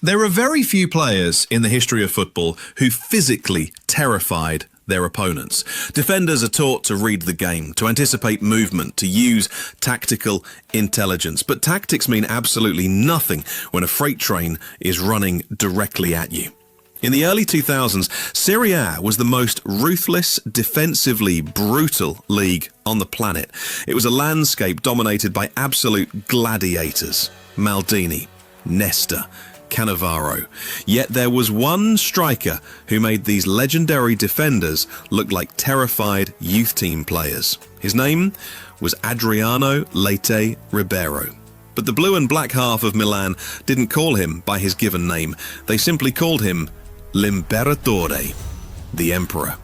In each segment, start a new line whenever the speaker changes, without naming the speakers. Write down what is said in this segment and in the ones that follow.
There are very few players in the history of football who physically terrified their opponents. Defenders are taught to read the game, to anticipate movement, to use tactical intelligence. But tactics mean absolutely nothing when a freight train is running directly at you. In the early 2000s, Serie A was the most ruthless, defensively brutal league on the planet. It was a landscape dominated by absolute gladiators. Maldini, Nesta, Cannavaro. Yet there was one striker who made these legendary defenders look like terrified youth team players. His name was Adriano Leite Ribeiro. But the blue and black half of Milan didn't call him by his given name. They simply called him L'Imperatore, the Emperor.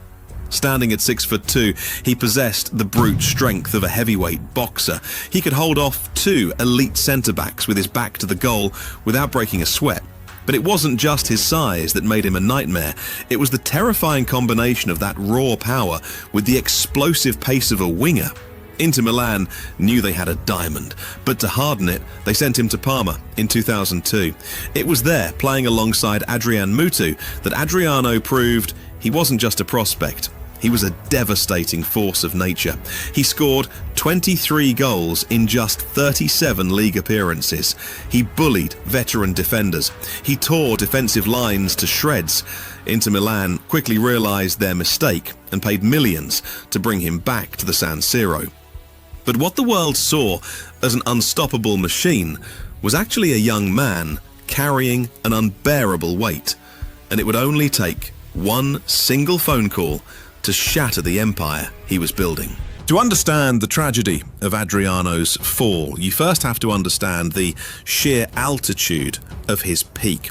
Standing at 6'2", he possessed the brute strength of a heavyweight boxer. He could hold off two elite centre-backs with his back to the goal without breaking a sweat. But it wasn't just his size that made him a nightmare. It was the terrifying combination of that raw power with the explosive pace of a winger. Inter Milan knew they had a diamond, but to harden it, they sent him to Parma in 2002. It was there, playing alongside Adrian Mutu, that Adriano proved he wasn't just a prospect. He was a devastating force of nature. He scored 23 goals in just 37 league appearances. He bullied veteran defenders. He tore defensive lines to shreds. Inter Milan quickly realized their mistake and paid millions to bring him back to the San Siro. But what the world saw as an unstoppable machine was actually a young man carrying an unbearable weight. And it would only take one single phone call to shatter the empire he was building. To understand the tragedy of Adriano's fall, you first have to understand the sheer altitude of his peak.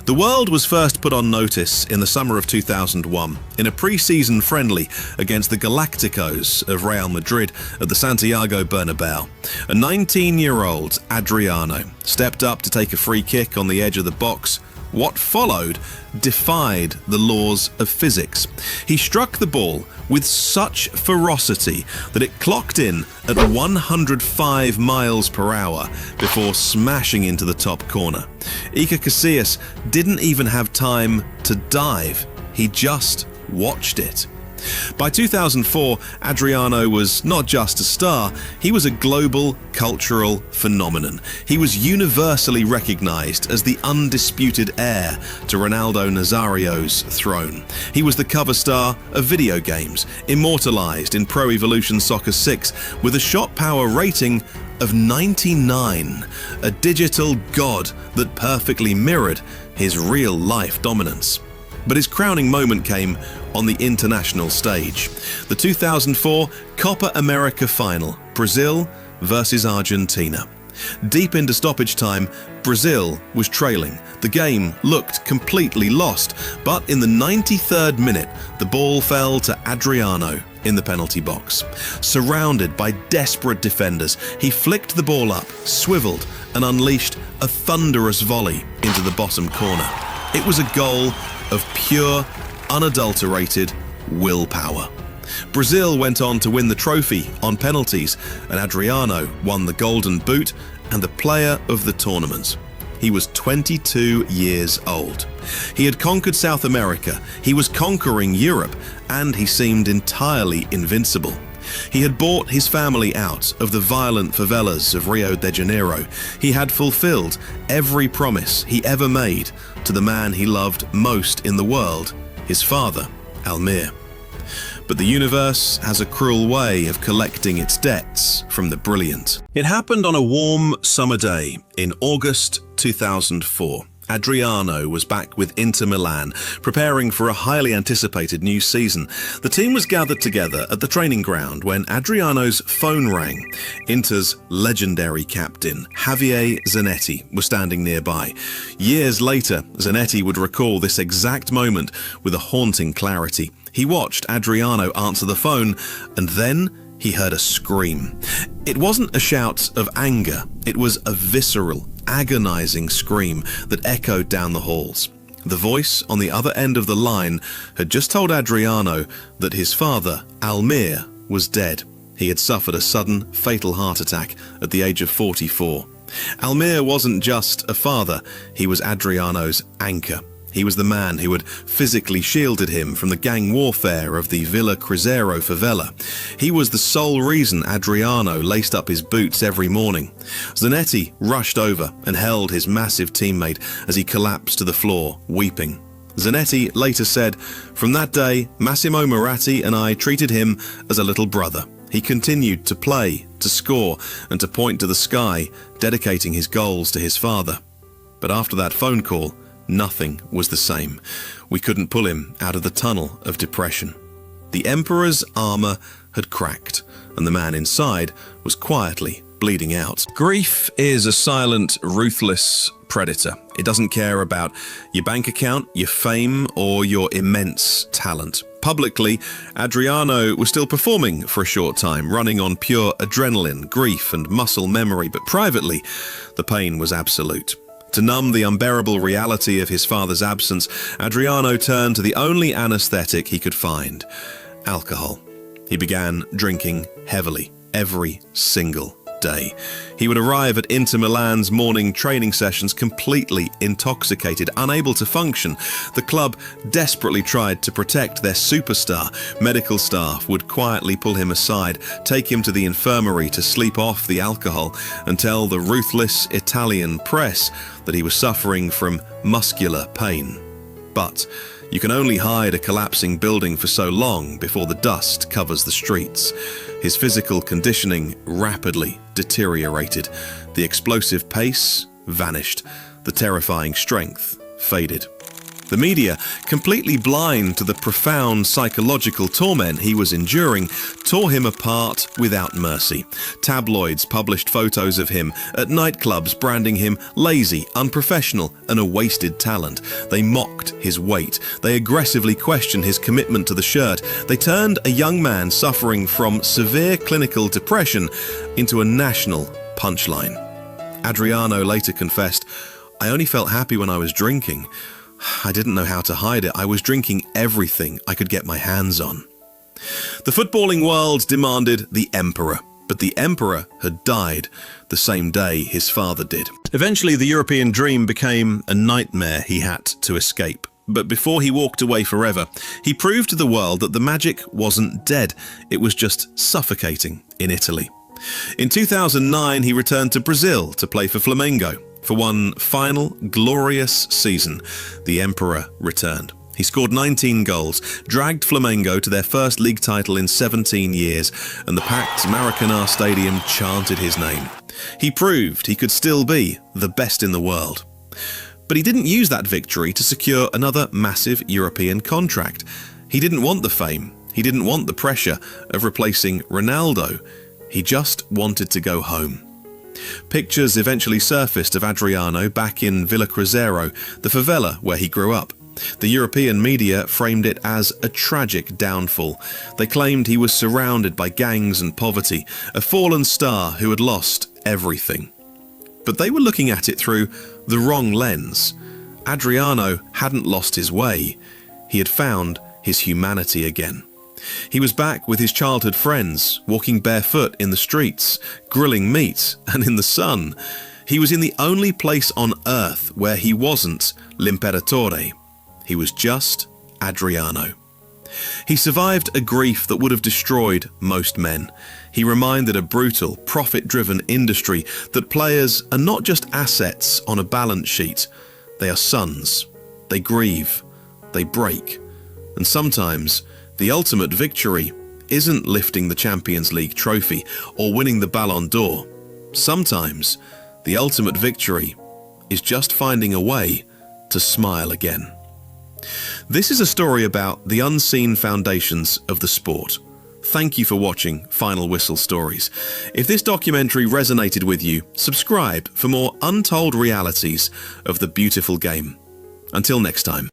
The world was first put on notice in the summer of 2001 in a pre-season friendly against the Galacticos of Real Madrid at the Santiago Bernabeu. A 19-year-old Adriano stepped up to take a free kick on the edge of the box. What followed defied the laws of physics. He struck the ball with such ferocity that it clocked in at 105 miles per hour before smashing into the top corner. Iker Casillas didn't even have time to dive. He just watched it. By 2004, Adriano was not just a star, he was a global cultural phenomenon. He was universally recognized as the undisputed heir to Ronaldo Nazario's throne. He was the cover star of video games, immortalized in Pro Evolution Soccer 6 with a shot power rating of 99, a digital god that perfectly mirrored his real-life dominance. But his crowning moment came on the international stage. The 2004 Copa America final, Brazil versus Argentina. Deep into stoppage time, Brazil was trailing. The game looked completely lost, but in the 93rd minute, the ball fell to Adriano in the penalty box. Surrounded by desperate defenders, he flicked the ball up, swiveled, and unleashed a thunderous volley into the bottom corner. It was a goal of pure, unadulterated willpower. Brazil went on to win the trophy on penalties, and Adriano won the Golden Boot and the Player of the Tournament. He was 22 years old. He had conquered South America, he was conquering Europe, and he seemed entirely invincible. He had bought his family out of the violent favelas of Rio de Janeiro. He had fulfilled every promise he ever made to the man he loved most in the world, his father, Almir. But the universe has a cruel way of collecting its debts from the brilliant. It happened on a warm summer day in August 2004. Adriano was back with Inter Milan, preparing for a highly anticipated new season. The team was gathered together at the training ground when Adriano's phone rang. Inter's legendary captain, Javier Zanetti, was standing nearby. Years later, Zanetti would recall this exact moment with a haunting clarity. He watched Adriano answer the phone, and then he heard a scream. It wasn't a shout of anger, it was a visceral, agonizing scream that echoed down the halls. The voice on the other end of the line had just told Adriano that his father, Almir, was dead. He had suffered a sudden, fatal heart attack at the age of 44. Almir wasn't just a father, he was Adriano's anchor. He was the man who had physically shielded him from the gang warfare of the Villa Cruzeiro favela. He was the sole reason Adriano laced up his boots every morning. Zanetti rushed over and held his massive teammate as he collapsed to the floor, weeping. Zanetti later said, "From that day, Massimo Moratti and I treated him as a little brother. He continued to play, to score, and to point to the sky, dedicating his goals to his father. But after that phone call, nothing was the same. We couldn't pull him out of the tunnel of depression. The Emperor's armor had cracked, and the man inside was quietly bleeding out." Grief is a silent, ruthless predator. It doesn't care about your bank account, your fame, or your immense talent. Publicly, Adriano was still performing for a short time, running on pure adrenaline, grief, and muscle memory, but privately, the pain was absolute. To numb the unbearable reality of his father's absence, Adriano turned to the only anesthetic he could find: alcohol. He began drinking heavily every single day. He would arrive at Inter Milan's morning training sessions completely intoxicated, unable to function. The club desperately tried to protect their superstar. Medical staff would quietly pull him aside, take him to the infirmary to sleep off the alcohol, and tell the ruthless Italian press that he was suffering from muscular pain. But you can only hide a collapsing building for so long before the dust covers the streets. His physical conditioning rapidly deteriorated. The explosive pace vanished. The terrifying strength faded. The media, completely blind to the profound psychological torment he was enduring, tore him apart without mercy. Tabloids published photos of him at nightclubs, branding him lazy, unprofessional, and a wasted talent. They mocked his weight. They aggressively questioned his commitment to the shirt. They turned a young man suffering from severe clinical depression into a national punchline. Adriano later confessed, "I only felt happy when I was drinking. I didn't know how to hide it. I was drinking everything I could get my hands on." The footballing world demanded the Emperor, but the Emperor had died the same day his father did. Eventually, the European dream became a nightmare he had to escape. But before he walked away forever, he proved to the world that the magic wasn't dead. It was just suffocating in Italy. In 2009, he returned to Brazil to play for Flamengo. For one final, glorious season, the Emperor returned. He scored 19 goals, dragged Flamengo to their first league title in 17 years, and the packed Maracanã Stadium chanted his name. He proved he could still be the best in the world. But he didn't use that victory to secure another massive European contract. He didn't want the fame. He didn't want the pressure of replacing Ronaldo. He just wanted to go home. Pictures eventually surfaced of Adriano back in Villa Cruzeiro, the favela where he grew up. The European media framed it as a tragic downfall. They claimed he was surrounded by gangs and poverty, a fallen star who had lost everything. But they were looking at it through the wrong lens. Adriano hadn't lost his way. He had found his humanity again. He was back with his childhood friends, walking barefoot in the streets, grilling meat, and in the sun. He was in the only place on earth where he wasn't l'imperatore. He was just Adriano. He survived a grief that would have destroyed most men. He reminded a brutal, profit-driven industry that players are not just assets on a balance sheet. They are sons. They grieve. They break. And sometimes the ultimate victory isn't lifting the Champions League trophy or winning the Ballon d'Or. Sometimes the ultimate victory is just finding a way to smile again. This is a story about the unseen foundations of the sport. Thank you for watching Final Whistle Stories. If this documentary resonated with you, subscribe for more untold realities of the beautiful game. Until next time.